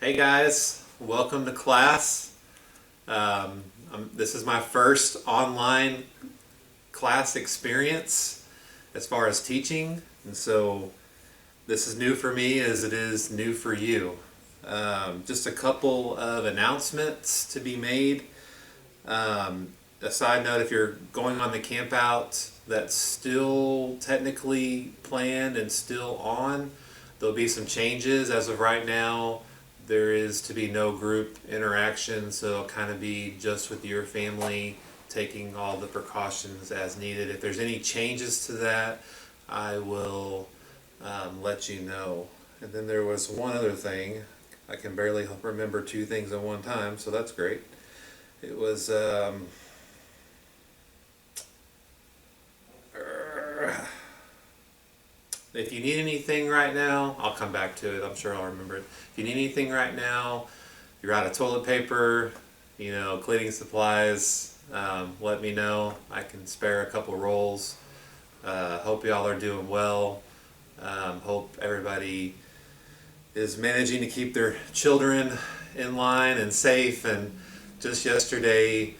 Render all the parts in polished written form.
Hey guys, welcome to class. This is my first online class experience as far as teaching, and so this is new for me as it is new for you. Just a couple of announcements to be made. A side note, if you're going on the camp out that's still technically planned and still on, there'll be some changes. As of right now, there is to be no group interaction, so it'll kind of be just with your family, taking all the precautions as needed. If there's any changes to that, I will let you know. And then there was one other thing. I can barely remember two things at one time, so that's great. It was if you need anything right now, I'll come back to it. I'm sure I'll remember it. If you need anything right now, you're out of toilet paper, cleaning supplies, let me know. I can spare a couple rolls. Hope y'all are doing well. Hope everybody is managing to keep their children in line and safe. And just yesterday,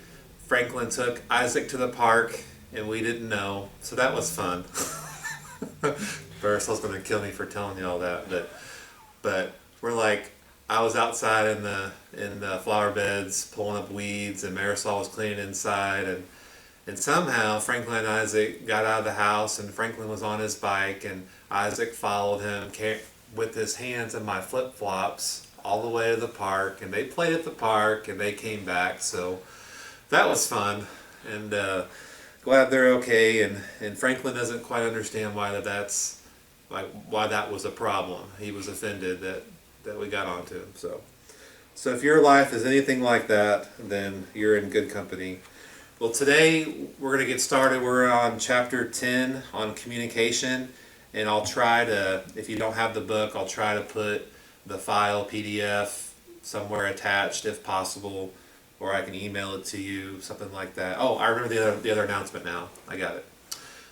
Franklin took Isaac to the park, and we didn't know, so that was fun. Marisol's gonna kill me for telling you all that, but we're like, I was outside in the flower beds pulling up weeds, and Marisol was cleaning inside, and somehow Franklin and Isaac got out of the house, and Franklin was on his bike, and Isaac followed him with his hands in my flip flops all the way to the park, and they played at the park, and they came back, so that was fun, and glad they're okay, and Franklin doesn't quite understand why that was a problem. He was offended that we got onto him. So if your life is anything like that, then you're in good company. Well, today we're going to get started. We're on chapter 10 on communication, and I'll try to, if you don't have the book, I'll try to put the file PDF somewhere attached if possible, or I can email it to you, something like that. Oh, I remember the other announcement now. I got it.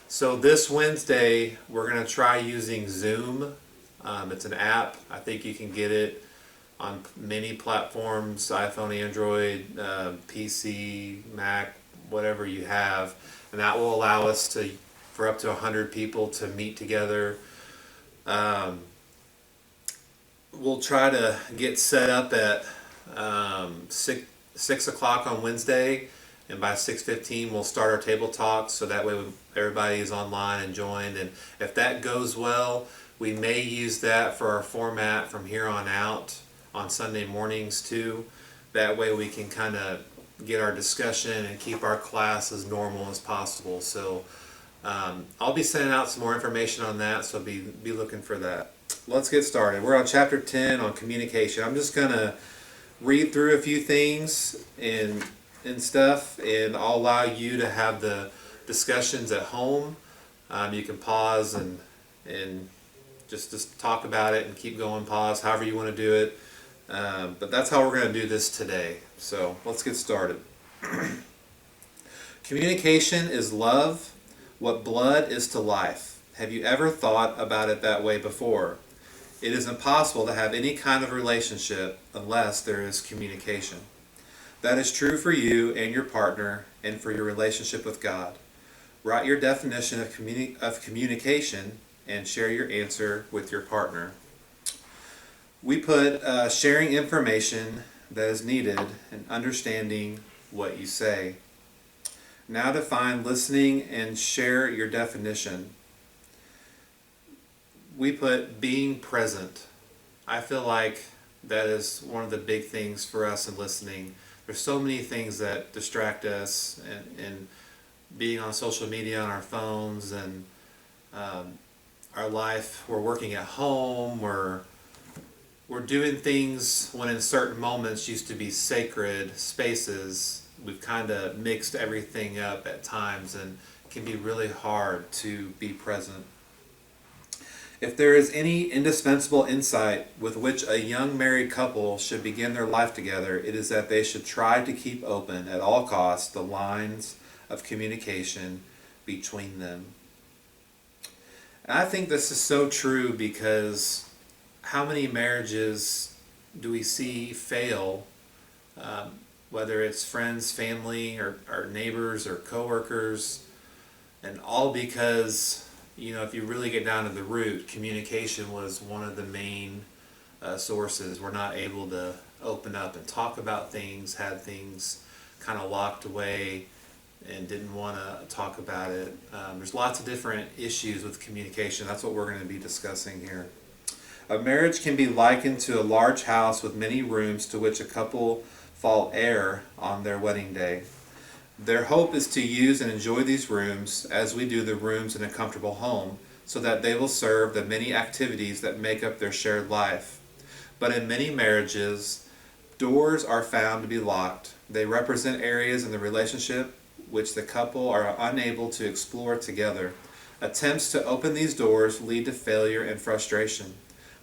So this Wednesday, we're going to try using Zoom. It's an app. I think you can get it on many platforms, iPhone, Android, PC, Mac, whatever you have. And that will allow us for up to 100 people to meet together. We'll try to get set up at 6 o'clock on Wednesday, and by 6:15 we'll start our table talk, so that way everybody is online and joined. And if that goes well, we may use that for our format from here on out on Sunday mornings too. That way we can kind of get our discussion and keep our class as normal as possible. So I'll be sending out some more information on that, so be looking for that. Let's get started. We're on chapter 10 on communication. I'm just going to read through a few things and stuff, and I'll allow you to have the discussions at home. You can pause and just talk about it and keep going, pause, however you want to do it. But that's how we're going to do this today. So let's get started. Communication is love, what blood is to life. Have you ever thought about it that way before? It is impossible to have any kind of relationship unless there is communication. That is true for you and your partner, and for your relationship with God. Write your definition of communication and share your answer with your partner. We put sharing information that is needed and understanding what you say. Now define listening and share your definition. We put being present. I feel like that is one of the big things for us in listening. There's so many things that distract us, and being on social media on our phones, and our life. We're working at home. We're doing things when in certain moments used to be sacred spaces. We've kind of mixed everything up at times, and it can be really hard to be present. If there is any indispensable insight with which a young married couple should begin their life together, it is that they should try to keep open at all costs the lines of communication between them. And I think this is so true, because how many marriages do we see fail, whether it's friends, family, or neighbors or coworkers, and all because, if you really get down to the root, communication was one of the main sources. We're not able to open up and talk about things, had things kind of locked away and didn't want to talk about it. There's lots of different issues with communication. That's what we're going to be discussing here. A marriage can be likened to a large house with many rooms to which a couple fall heir on their wedding day. Their hope is to use and enjoy these rooms as we do the rooms in a comfortable home, so that they will serve the many activities that make up their shared life. But in many marriages, doors are found to be locked. They represent areas in the relationship which the couple are unable to explore together. Attempts to open these doors lead to failure and frustration.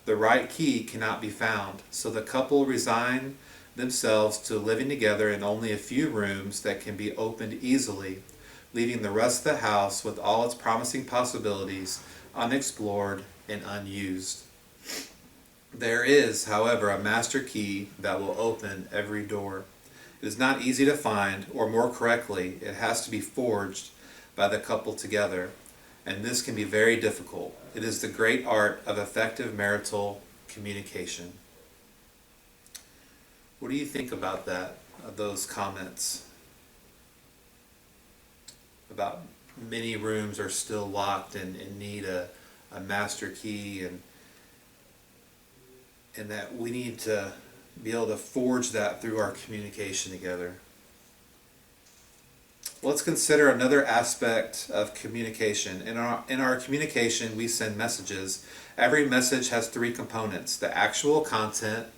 The right key cannot be found, so the couple resign themselves to living together in only a few rooms that can be opened easily, leaving the rest of the house with all its promising possibilities unexplored and unused. There is, however, a master key that will open every door. It is not easy to find, or more correctly, it has to be forged by the couple together, and this can be very difficult. It is the great art of effective marital communication. What do you think about that, those comments? About many rooms are still locked and need a master key, and that we need to be able to forge that through our communication together. Let's consider another aspect of communication. In our communication, we send messages. Every message has three components: the actual content,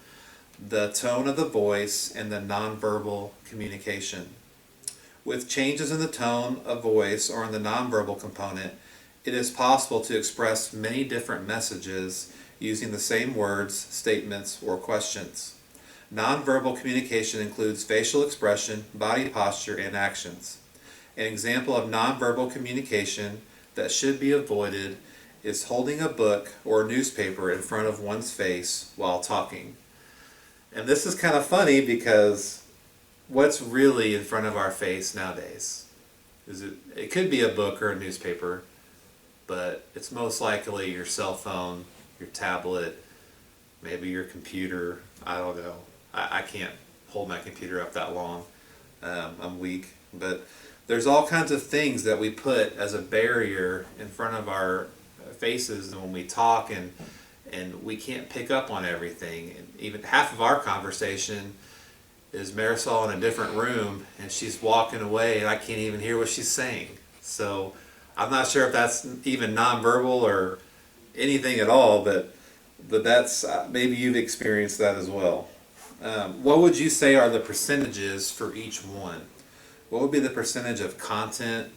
the tone of the voice, and the nonverbal communication. With changes in the tone of voice or in the nonverbal component, it is possible to express many different messages using the same words, statements, or questions. Nonverbal communication includes facial expression, body posture, and actions. An example of nonverbal communication that should be avoided is holding a book or newspaper in front of one's face while talking. And this is kind of funny because what's really in front of our face nowadays? It could be a book or a newspaper, but it's most likely your cell phone, your tablet, maybe your computer. I don't know. I can't hold my computer up that long. I'm weak. But there's all kinds of things that we put as a barrier in front of our faces when we talk, and we can't pick up on everything. And even half of our conversation is Marisol in a different room, and she's walking away, and I can't even hear what she's saying. So I'm not sure if that's even nonverbal or anything at all, but that's maybe you've experienced that as well. What would you say are the percentages for each one? What would be the percentage of content,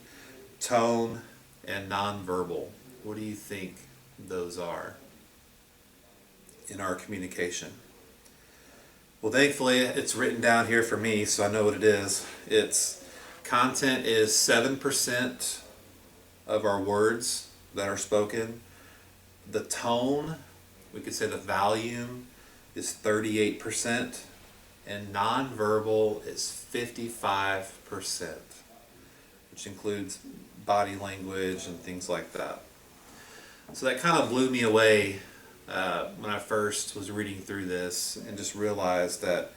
tone, and nonverbal? What do you think those are in our communication? Well, thankfully, it's written down here for me, so I know what it is. Content is 7% of our words that are spoken. The tone, we could say the volume, is 38%, and nonverbal is 55%, which includes body language and things like that. So that kind of blew me away when I first was reading through this, and just realized that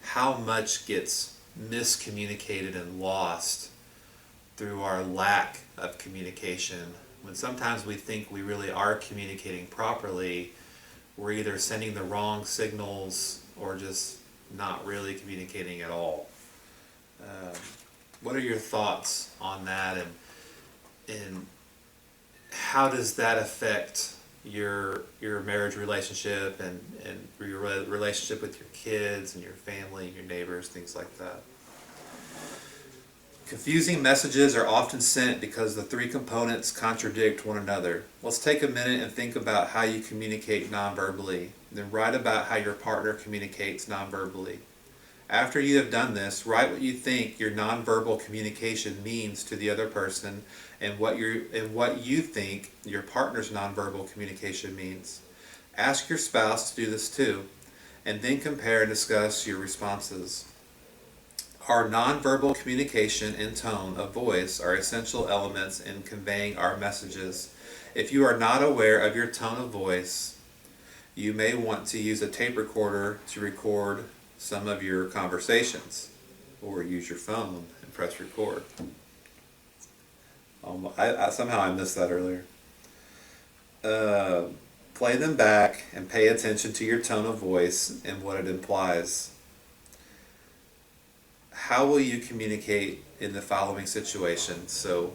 how much gets miscommunicated and lost through our lack of communication. When sometimes we think we really are communicating properly, we're either sending the wrong signals or just not really communicating at all. What are your thoughts on that, and how does that affect your marriage relationship and your relationship with your kids and your family, your neighbors, things like that? Confusing messages are often sent because the three components contradict one another. Let's take a minute and think about how you communicate nonverbally, then write about how your partner communicates nonverbally. After you have done this, write what you think your nonverbal communication means to the other person, and what you think your partner's nonverbal communication means. Ask your spouse to do this too, and then compare and discuss your responses. Our nonverbal communication and tone of voice are essential elements in conveying our messages. If you are not aware of your tone of voice, you may want to use a tape recorder to record some of your conversations, or use your phone and press record. Somehow I missed that earlier. Play them back and pay attention to your tone of voice and what it implies. How will you communicate in the following situation? So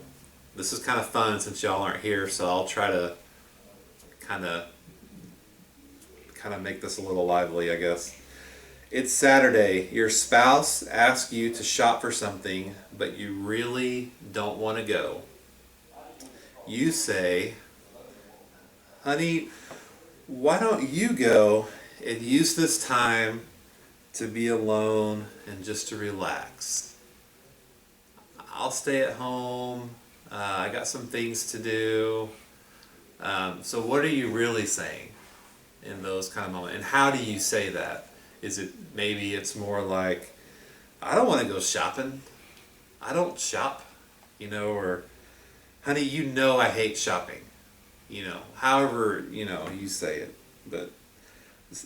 this is kind of fun since y'all aren't here, so I'll try to kind of make this a little lively, I guess. It's Saturday. Your spouse asks you to shop for something, but you really don't want to go. You say, honey, why don't you go and use this time to be alone and just to relax? I'll stay at home. I got some things to do. So what are you really saying in those kind of moments? And how do you say that? Is it, maybe it's more like, I don't want to go shopping. I don't shop, or honey, I hate shopping. However, you say it. But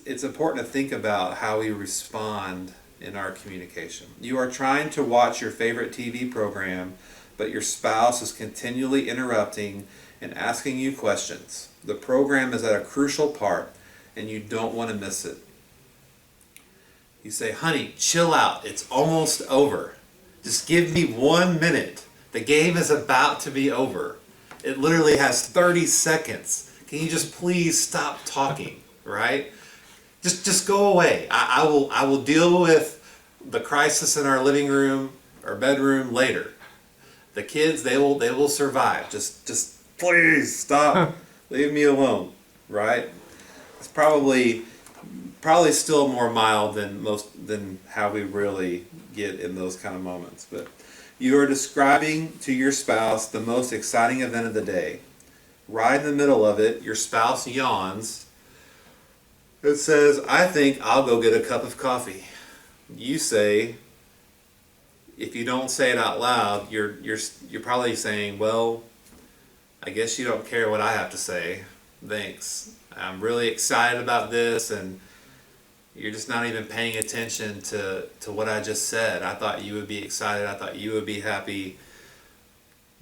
it's important to think about how we respond in our communication. You are trying to watch your favorite TV program, but your spouse is continually interrupting and asking you questions. The program is at a crucial part, and you don't want to miss it. You say, honey, chill out. It's almost over. Just give me 1 minute. The game is about to be over. It literally has 30 seconds. Can you just please stop talking, right? Just go away. I will deal with the crisis in our living room or bedroom later. The kids, they will survive. Just please stop. Leave me alone, right? It's probably still more mild than how we really get in those kind of moments. But you are describing to your spouse the most exciting event of the day. Right in the middle of it, your spouse yawns. It says, I think I'll go get a cup of coffee. You say, if you don't say it out loud, you're probably saying, well, I guess you don't care what I have to say. Thanks. I'm really excited about this, and you're just not even paying attention to what I just said. I thought you would be excited. I thought you would be happy.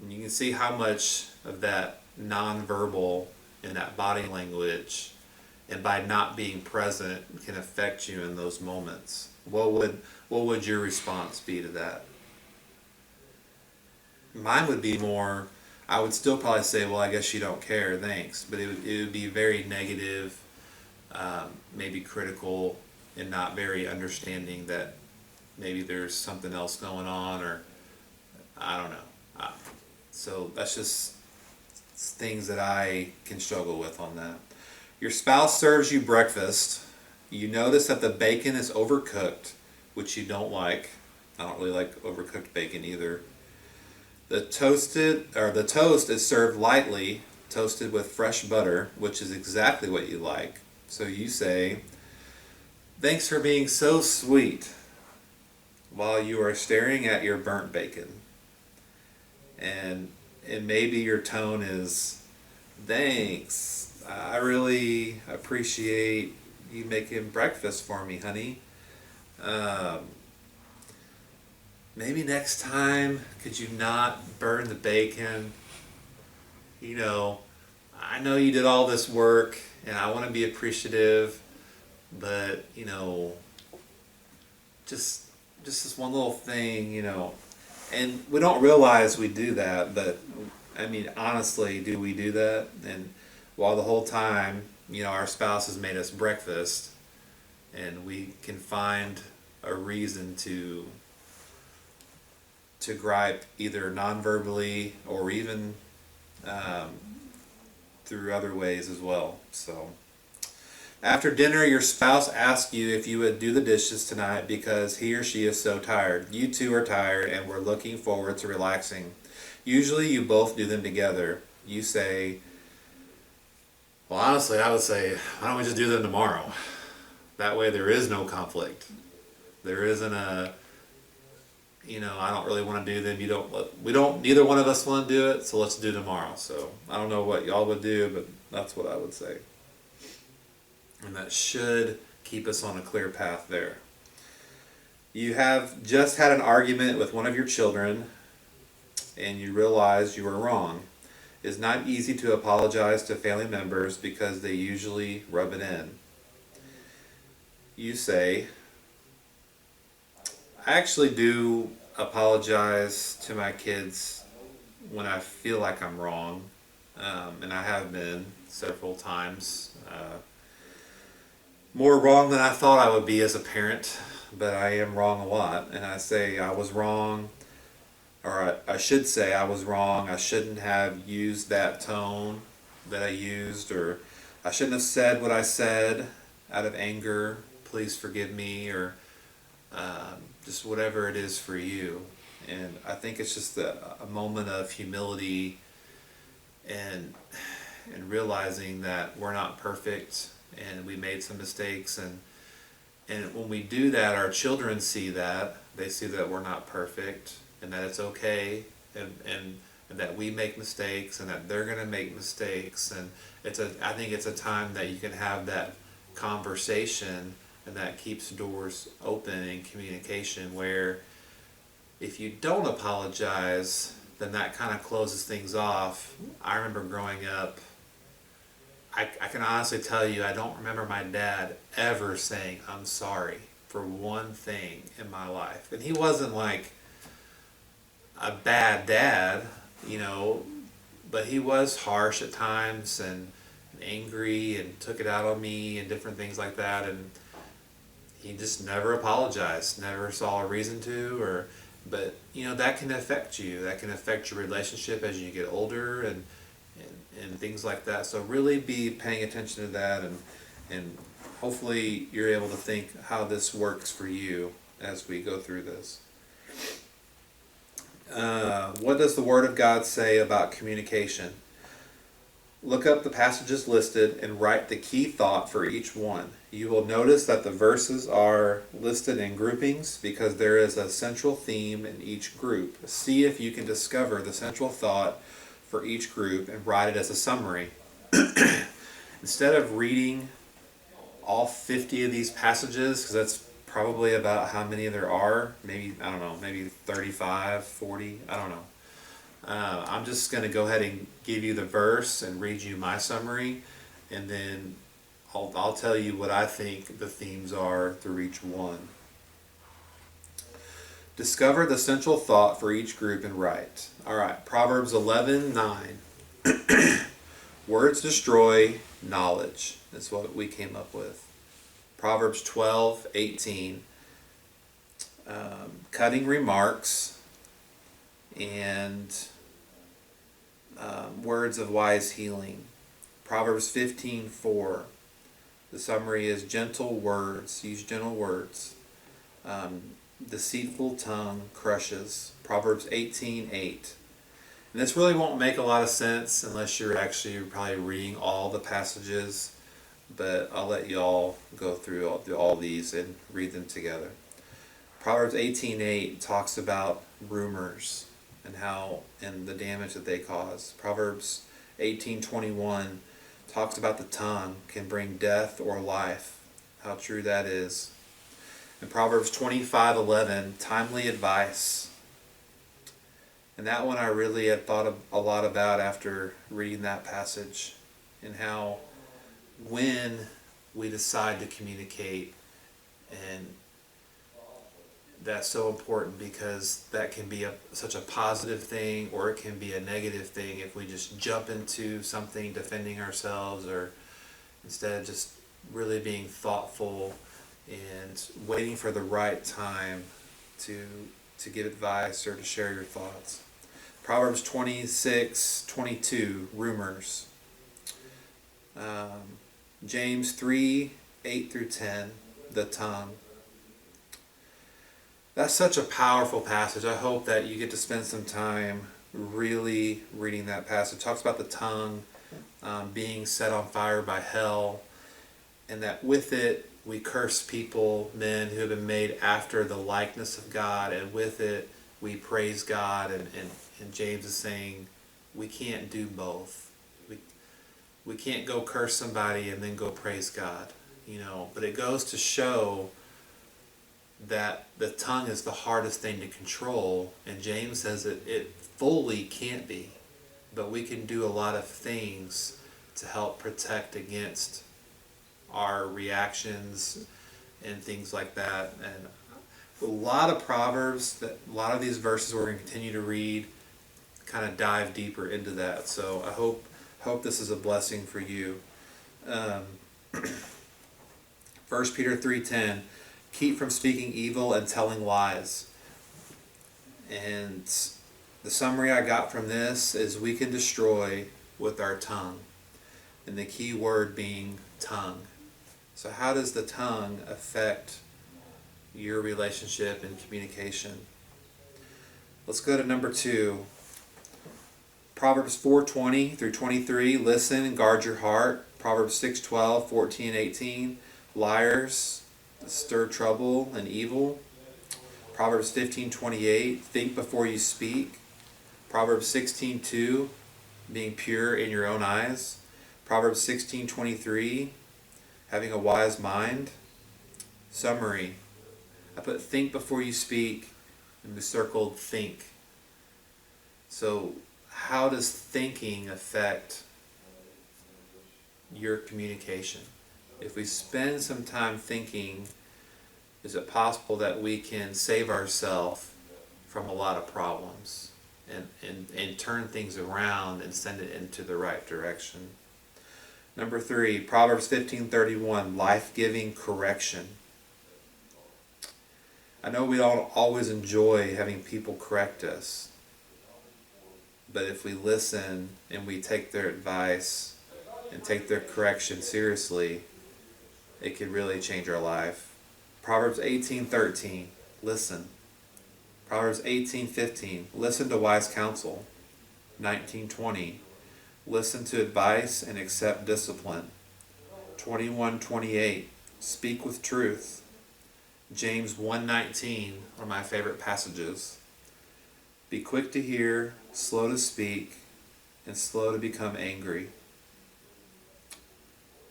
And you can see how much of that nonverbal and that body language, and by not being present, can affect you in those moments. What would your response be to that? Mine would be more, I would still probably say, well, I guess you don't care, thanks. But it would be very negative, maybe critical, and not very understanding that maybe there's something else going on, or I don't know. So that's just things that I can struggle with on that. Your spouse serves you breakfast. You notice that the bacon is overcooked, which you don't like. I don't really like overcooked bacon either. The toast is served lightly, toasted with fresh butter, which is exactly what you like. So you say, thanks for being so sweet, while you are staring at your burnt bacon. And maybe your tone is, thanks, I really appreciate you making breakfast for me, honey. Maybe next time, could you not burn the bacon? I know you did all this work, and I want to be appreciative, but, just this one little thing, and we don't realize we do that, but, honestly, do we do that? And while the whole time, our spouse has made us breakfast, and we can find a reason to gripe, either non-verbally or even through other ways as well. So after dinner, your spouse asks you if you would do the dishes tonight because he or she is so tired. You two are tired and we're looking forward to relaxing. Usually you both do them together. You say, well, honestly, I would say, why don't we just do them tomorrow? That way there is no conflict. There isn't a, I don't really want to do them. Neither one of us want to do it, so let's do tomorrow. So I don't know what y'all would do, but that's what I would say. And that should keep us on a clear path there. You have just had an argument with one of your children and you realize you were wrong. It's not easy to apologize to family members because they usually rub it in. You say, I actually do apologize to my kids when I feel like I'm wrong, and I have been several times. More wrong than I thought I would be as a parent, but I am wrong a lot. And I say I was wrong, or I should say I was wrong. I shouldn't have used that tone that I used, or I shouldn't have said what I said out of anger. Please forgive me, or just whatever it is for you. And I think it's just a moment of humility and realizing that we're not perfect and we made some mistakes, and when we do that, our children see that. They see that we're not perfect and that it's okay, and that we make mistakes and that they're going to make mistakes. And I think it's a time that you can have that conversation, and that keeps doors open in communication, where if you don't apologize, then that kind of closes things off. I remember growing up, I can honestly tell you, I don't remember my dad ever saying I'm sorry for one thing in my life. And he wasn't like a bad dad, but he was harsh at times and angry and took it out on me and different things like that. And he just never apologized, never saw a reason to, but that can affect you. That can affect your relationship as you get older and things like that. So really be paying attention to that, and hopefully you're able to think how this works for you as we go through this. What does the Word of God say about communication? Look up the passages listed and write the key thought for each one. You will notice that the verses are listed in groupings because there is a central theme in each group. See if you can discover the central thought for each group and write it as a summary. Instead of reading all 50 of these passages, because that's probably about how many there are, maybe 35, 40, I don't know. I'm just going to go ahead and give you the verse and read you my summary, and then I'll tell you what I think the themes are through each one. Discover the central thought for each group and write. All right, Proverbs 11:9. Words destroy knowledge. That's what we came up with. Proverbs 12:18. Cutting remarks and words of wise healing. Proverbs 15:4. The summary is gentle words. Use gentle words. Deceitful tongue crushes. Proverbs 18:8. And this really won't make a lot of sense unless you're actually probably reading all the passages, but I'll let y'all go through all these and read them together. Proverbs 18:8 talks about rumors and the damage that they cause. Proverbs 18:21 talks about the tongue can bring death or life. How true that is. And Proverbs 25:11, timely advice. And that one I really had thought a lot about after reading that passage, and how when we decide to communicate, and that's so important, because that can be such a positive thing, or it can be a negative thing if we just jump into something defending ourselves, or instead of just really being thoughtful and waiting for the right time to give advice or to share your thoughts. Proverbs 26:22, rumors. James 3:8-10, the tongue. That's such a powerful passage. I hope that you get to spend some time really reading that passage. It talks about the tongue being set on fire by hell, and that with it, we curse people, men who have been made after the likeness of God, and with it we praise God. And James is saying we can't do both. We can't go curse somebody and then go praise God, But it goes to show that the tongue is the hardest thing to control, and James says it fully can't be, but we can do a lot of things to help protect against our reactions and things like that. And a lot of Proverbs, a lot of these verses we're going to continue to read, kind of dive deeper into that. So I hope this is a blessing for you. 1 Peter 3:10, keep from speaking evil and telling lies. And the summary I got from this is we can destroy with our tongue, and the key word being tongue. So how does the tongue affect your relationship and communication? Let's go to number 2. Proverbs 4:20 through 23, listen and guard your heart. Proverbs 6:12, 14, and 18, liars stir trouble and evil. Proverbs 15:28, think before you speak. Proverbs 16:2, being pure in your own eyes. Proverbs 16:23, having a wise mind. Summary, I put think before you speak, and we circled think. So how does thinking affect your communication? If we spend some time thinking, is it possible that we can save ourselves from a lot of problems and turn things around and send it into the right direction? Number 3, Proverbs 15:31, life-giving correction. I know we don't always enjoy having people correct us, but if we listen and we take their advice and take their correction seriously, it can really change our life. Proverbs 18:13, listen. Proverbs 18:15, listen to wise counsel. 19:20, listen to advice and accept discipline. 21:28, speak with truth. James 1:19 are my favorite passages. Be quick to hear, slow to speak, and slow to become angry.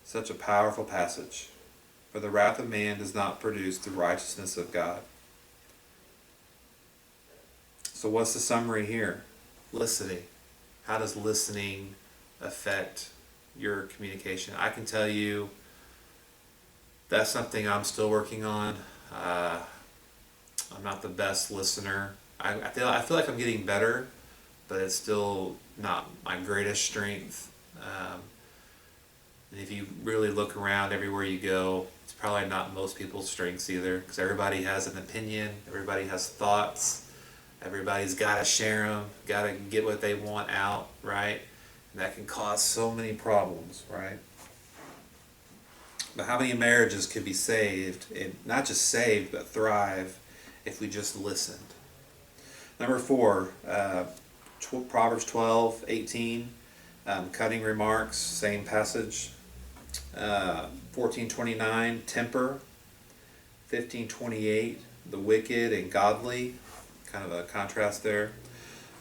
Such a powerful passage. For the wrath of man does not produce the righteousness of God. So what's the summary here? Listening. How does listening affect your communication? I can tell you that's something I'm still working on. I'm not the best listener. I feel like I'm getting better, but it's still not my greatest strength. And if you really look around everywhere you go, it's probably not most people's strengths either, because everybody has an opinion, everybody has thoughts, everybody's got to share them, got to get what they want out, right? And that can cause so many problems, right? But how many marriages could be saved, and not just saved, but thrive, if we just listened? Number 4, Proverbs 12:18, cutting remarks, same passage. 14:29, temper. 15:28, the wicked and godly, kind of a contrast there.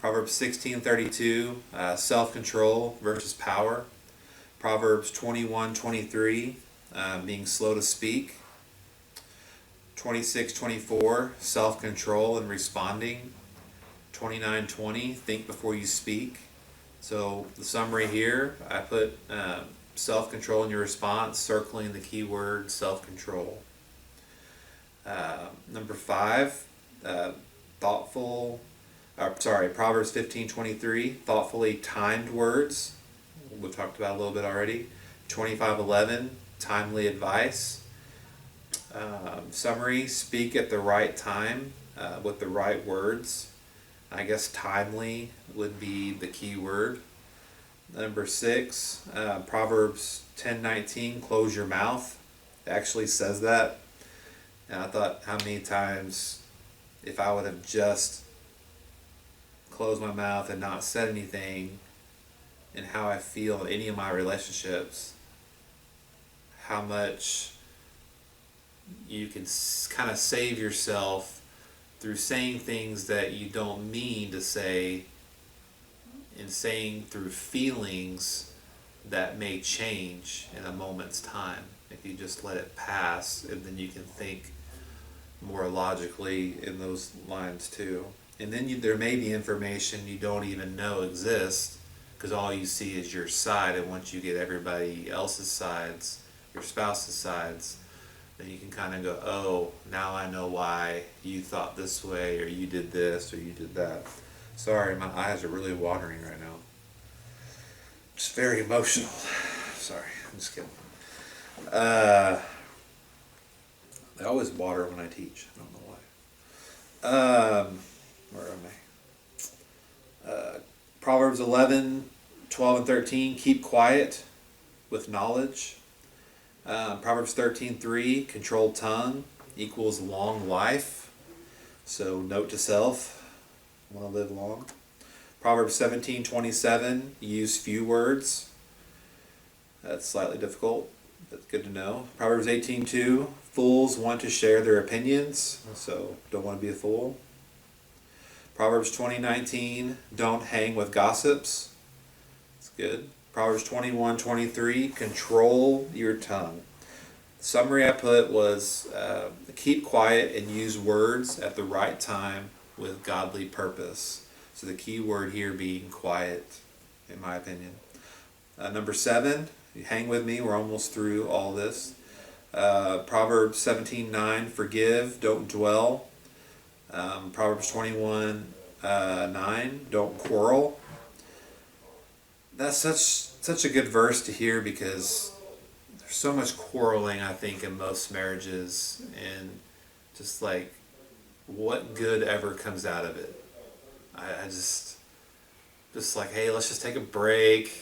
Proverbs 16:32, self-control versus power. Proverbs 21:23, being slow to speak. 26:24, self-control and responding. 29:20, think before you speak. So the summary here, I put self-control in your response, circling the key word self-control. Number 5, Proverbs 15:23, thoughtfully timed words. We talked about a little bit already. 25:11, timely advice. Summary, speak at the right time with the right words. I guess timely would be the key word. Number 6, Proverbs 10:19, close your mouth. It actually says that. And I thought how many times if I would have just closed my mouth and not said anything, and how I feel in any of my relationships, how much you can kind of save yourself through saying things that you don't mean to say, and saying through feelings that may change in a moment's time if you just let it pass, and then you can think more logically in those lines too. And then there may be information you don't even know exists because all you see is your side, and once you get everybody else's sides, your spouse's sides, then you can kind of go, oh, now I know why you thought this way, or you did this, or you did that. Sorry, my eyes are really watering right now. Just very emotional. Sorry, I'm just kidding. They always water when I teach. I don't know why. Where am I? Proverbs 11, 12, and 13. Keep quiet with knowledge. Proverbs 13:3. Controlled tongue equals long life. So note to self, I want to live long. Proverbs 17:27. Use few words. That's slightly difficult. That's good to know. Proverbs 18:2. Fools want to share their opinions, so don't want to be a fool. Proverbs 20:19. Don't hang with gossips. That's good. Proverbs 21:23. Control your tongue. The summary I put was keep quiet and use words at the right time with godly purpose. So the key word here being quiet, in my opinion. Number 7. You hang with me. We're almost through all this. Proverbs 17:9. Forgive, don't dwell. Proverbs 21:9. Don't quarrel. That's such a good verse to hear because there's so much quarreling, I think, in most marriages, and just like what good ever comes out of it. I just like, hey, let's just take a break.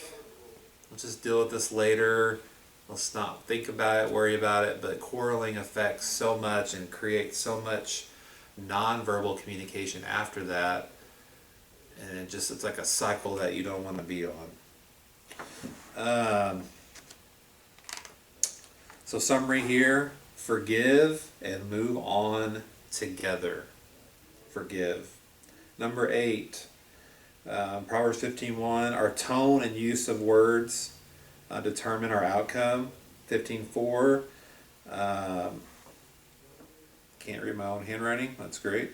Let's just deal with this later. Let's not think about it, worry about it. But quarreling affects so much and creates so much nonverbal communication after that. And it's like a cycle that you don't want to be on. So summary here, forgive and move on together. Forgive. Number 8, Proverbs 15:1. Our tone and use of words determine our outcome. 15:4. Can't read my own handwriting. That's great.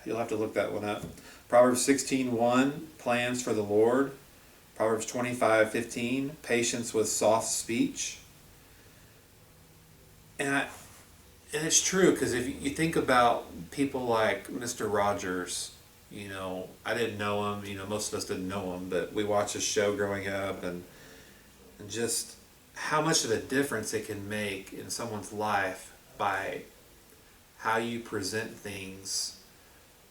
You'll have to look that one up. Proverbs 16:1. Plans for the Lord. Proverbs 25:15. Patience with soft speech. And it's true, because if you think about people like Mr. Rogers, I didn't know him, most of us didn't know him, but we watched his show growing up, and just how much of a difference it can make in someone's life by how you present things,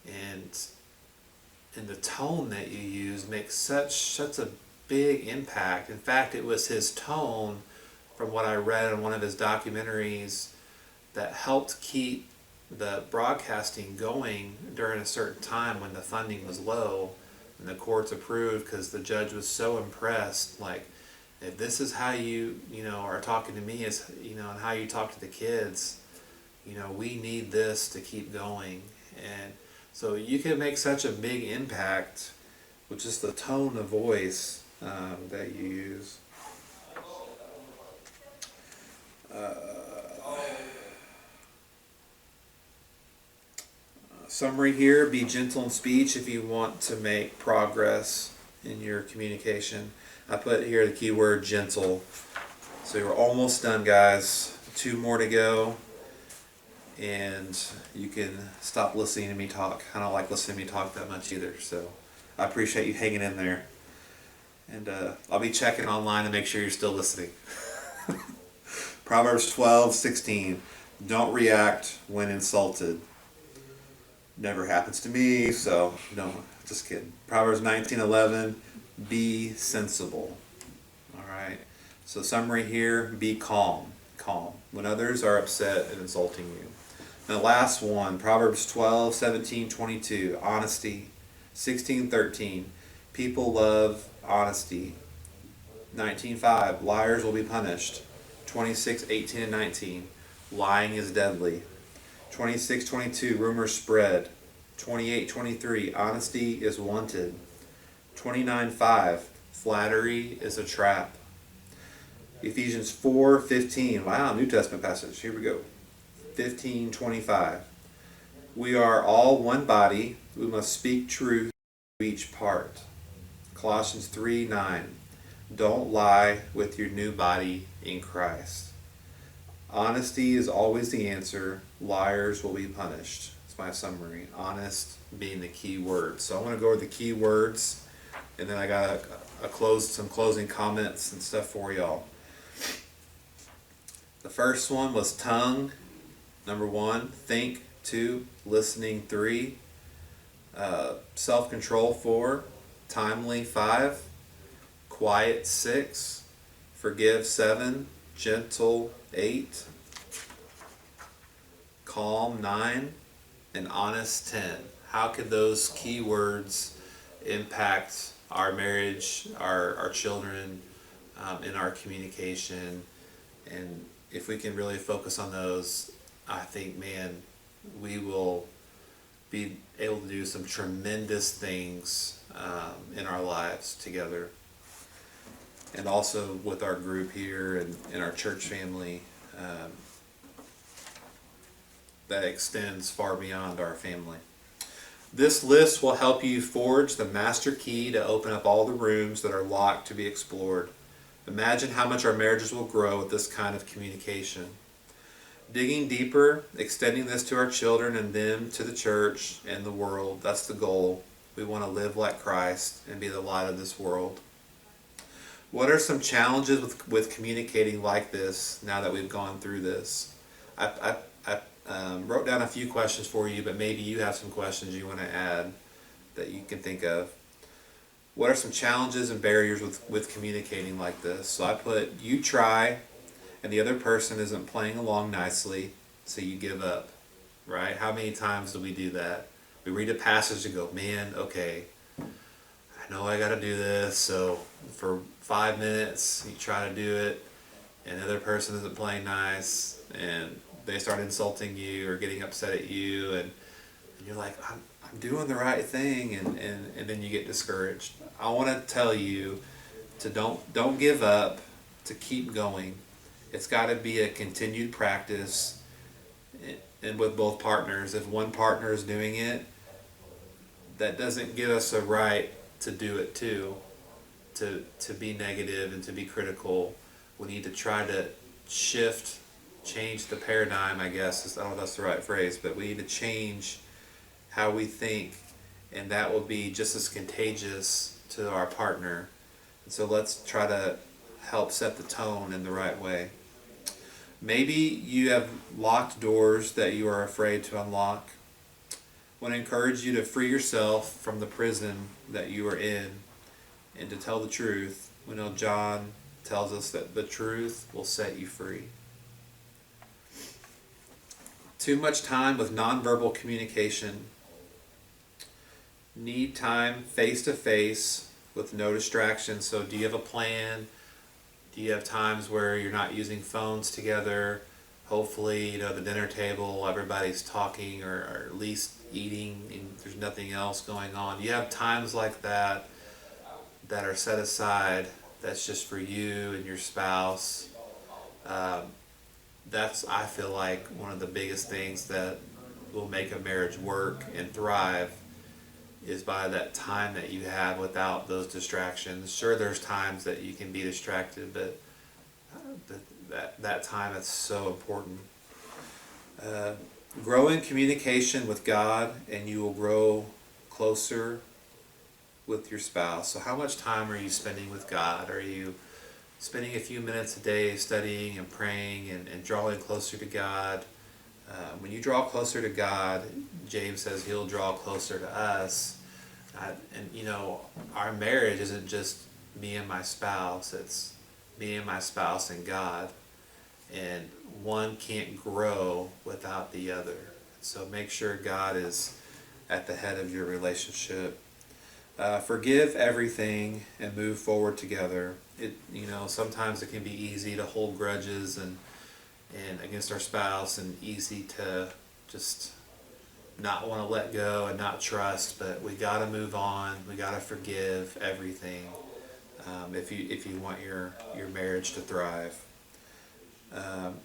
and the tone that you use makes such a big impact. In fact, it was his tone, from what I read in one of his documentaries, that helped keep the broadcasting going during a certain time when the funding was low and the courts approved, because the judge was so impressed. Like, if this is how you are talking to me, as and how you talk to the kids, we need this to keep going. And so you can make such a big impact with just the tone of voice that you use. Summary here, be gentle in speech if you want to make progress in your communication. I put here the keyword gentle. So we're almost done, guys. 2 more to go. And you can stop listening to me talk. I don't like listening to me talk that much either. So I appreciate you hanging in there. And I'll be checking online to make sure you're still listening. Proverbs 12:16. Don't react when insulted. Never happens to me, so no, just kidding. Proverbs 19:11. Be sensible. All right. So summary here, be calm. Calm when others are upset and insulting you. And the last one, Proverbs 12:17-22. Honesty. 16:13. People love honesty. 19:5. Liars will be punished. 26:18 and 19, lying is deadly. 26:22, rumors spread. 28:23, honesty is wanted. 29:5, flattery is a trap. Ephesians 4:15, wow, New Testament passage, here we go. 15:25, we are all one body, we must speak truth to each part. Colossians 3:9, don't lie with your new body in Christ. Honesty is always the answer, liars will be punished. That's my summary, honest being the key word. So I want to go over the key words, and then I got some closing comments and stuff for y'all. The first one was tongue, number 1. Think, 2. Listening, 3. Self-control, 4. Timely, 5. Quiet, 6. Forgive, 7. Gentle, 8. Calm, 9. And honest, 10. How could those key words impact our marriage, our children, in our communication? And if we can really focus on those, I think, man, we will be able to do some tremendous things in our lives together. And also with our group here and in our church family, that extends far beyond our family. This list will help you forge the master key to open up all the rooms that are locked to be explored. Imagine how much our marriages will grow with this kind of communication. Digging deeper, extending this to our children and them to the church and the world, that's the goal. We want to live like Christ and be the light of this world. What are some challenges with communicating like this now that we've gone through this? I wrote down a few questions for you, but maybe you have some questions you want to add that you can think of. What are some challenges and barriers with communicating like this? So I put, you try, and the other person isn't playing along nicely, so you give up, right? How many times do we do that? We read a passage and go, man, okay, I know I got to do this, so for 5 minutes, you try to do it, and the other person isn't playing nice, and they start insulting you or getting upset at you, and you're like, I'm doing the right thing, and then you get discouraged. I want to tell you to don't give up, to keep going. It's got to be a continued practice, and with both partners. If one partner is doing it, that doesn't give us a right to do it too, to be negative and to be critical. We need to try to change the paradigm, I guess. I don't know if that's the right phrase, but we need to change how we think, and that will be just as contagious to our partner. And so let's try to help set the tone in the right way. Maybe you have locked doors that you are afraid to unlock. I want to encourage you to free yourself from the prison that you are in and to tell the truth. We know John tells us that the truth will set you free. Too much time with nonverbal communication. Need time face-to-face with no distractions. So do you have a plan? Do you have times where you're not using phones together? Hopefully, the dinner table, everybody's talking or at least eating and there's nothing else going on. Do you have times like that are set aside that's just for you and your spouse? That's, I feel like, one of the biggest things that will make a marriage work and thrive is by that time that you have without those distractions. Sure, there's times that you can be distracted, but that time is so important. Grow in communication with God, and you will grow closer with your spouse. So how much time are you spending with God? Are you spending a few minutes a day studying and praying and drawing closer to God? When you draw closer to God, James says He'll draw closer to us. And our marriage isn't just me and my spouse, it's me and my spouse and God. And one can't grow without the other. So make sure God is at the head of your relationship. Forgive everything and move forward together. Sometimes it can be easy to hold grudges and against our spouse, and easy to just not want to let go and not trust. But we got to move on. We got to forgive everything if you want your marriage to thrive.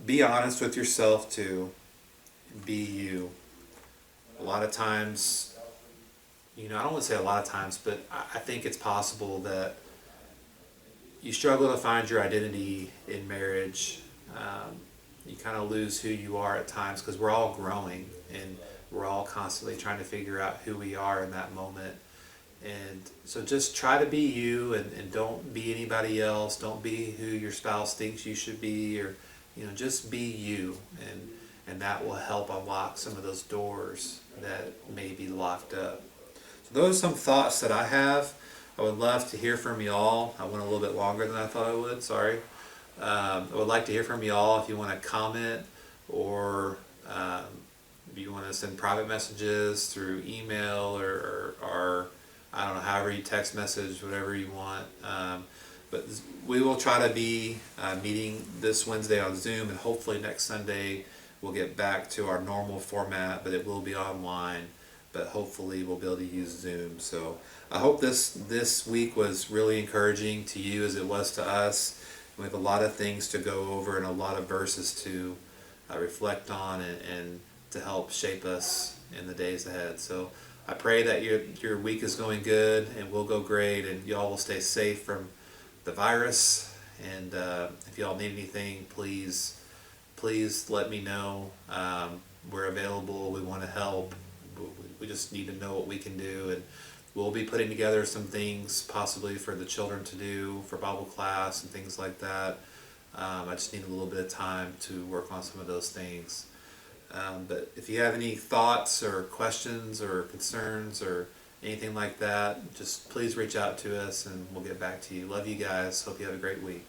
Be honest with yourself too. Be you. A lot of times, I don't want to say a lot of times, but I think it's possible that you struggle to find your identity in marriage. You kind of lose who you are at times, because we're all growing and we're all constantly trying to figure out who we are in that moment. And so just try to be you, and don't be anybody else. Don't be who your spouse thinks you should be, or just be you, and that will help unlock some of those doors that may be locked up. So those are some thoughts that I have. I would love to hear from you all. I went a little bit longer than I thought I would, sorry. I would like to hear from you all if you want to comment, or if you want to send private messages through email, or I don't know, however you text message, whatever you want. But we will try to be meeting this Wednesday on Zoom, and hopefully next Sunday we'll get back to our normal format, but it will be online. But hopefully we'll be able to use Zoom. So I hope this week was really encouraging to you as it was to us. We have a lot of things to go over and a lot of verses to reflect on, and to help shape us in the days ahead. So I pray that your week is going good and will go great, and y'all will stay safe from the virus. And if y'all need anything, please let me know. We're available. We want to help. We just need to know what we can do, and we'll be putting together some things possibly for the children to do for Bible class and things like that. I just need a little bit of time to work on some of those things. But if you have any thoughts or questions or concerns or anything like that, just please reach out to us and we'll get back to you. Love you guys. Hope you have a great week.